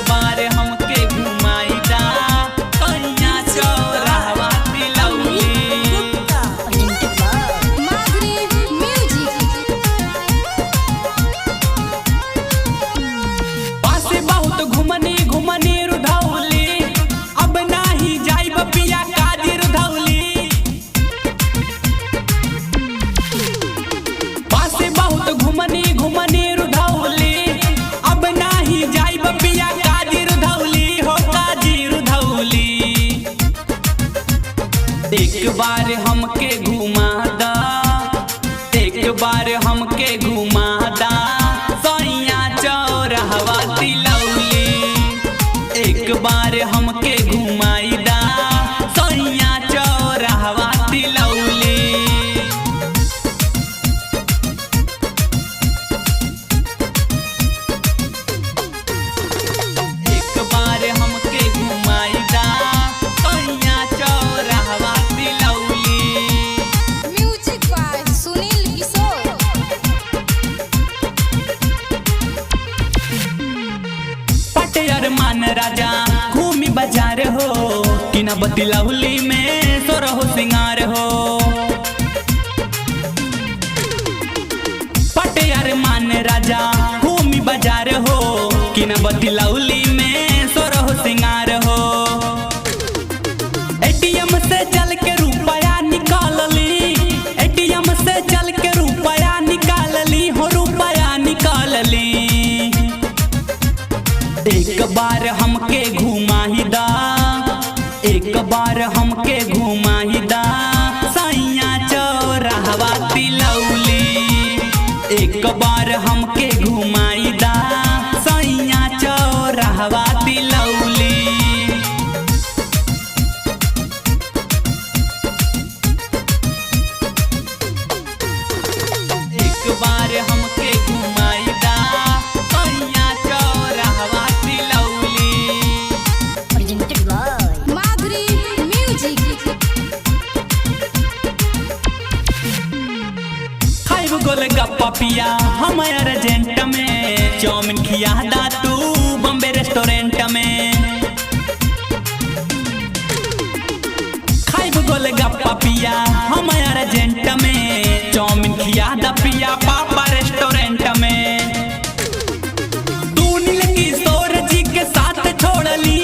बार हमके घुमाईदा कन्या चौराहा तिलौली। पासे बहुत घुमनी घुमनी रुधौली, अब नाही जाइब पिया काजी रुधौली। पासे बहुत घुमनी घुमनी रुधौली, अब नाही जाइब पिया काजी रुधौली हो काजी रुधौली। एक बार हमके घुमा दा, एक बार हमके घुमा दा सैया चौराहा तिलौली। एक बार हमके घुमाईदा सैया चौराहा तिलौली। मान राजा घूमी बाजार हो, कि न बतिलौली में सोरहो सिंगार हो। पटियार मान राजा घूमी बाजार हो, कि न बतिलौली में सोरहो सिंगार हो। एटीएम से चल के रुपया निकाल ली, एटीएम से चल के रुपया निकाल ली हो, रुपया निकाल ली। एक बार हमके घुमाईदा, एक बार हमके घुमाईदा सैया चौराहा तिलौली। एक बार हमके घुमाईदा सैया चौराहा तिलौली। एक बार हमके घुमाईदा सैया चौराहा गोलगप्पा पिया हम अर्जेंट में, चाउमीन खिया दा तू बॉम्बे रेस्टोरेंट में। खाइब गोलगप्पा पिया हम अर्जेंट में, चाउमीन खिया दा पिया पापा रेस्टोरेंट में। तू नील किशोर जी के साथ छोड़ली,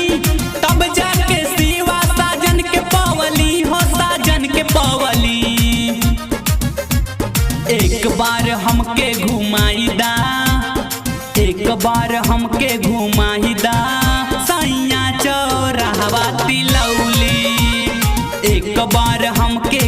तब जाके शिवा साजन के पावली हो, साजन के पावली। एक बार हमके घुमाईदा, एक बार हमके घुमाईदा सैया चौराहा तिलौली। एक बार हमके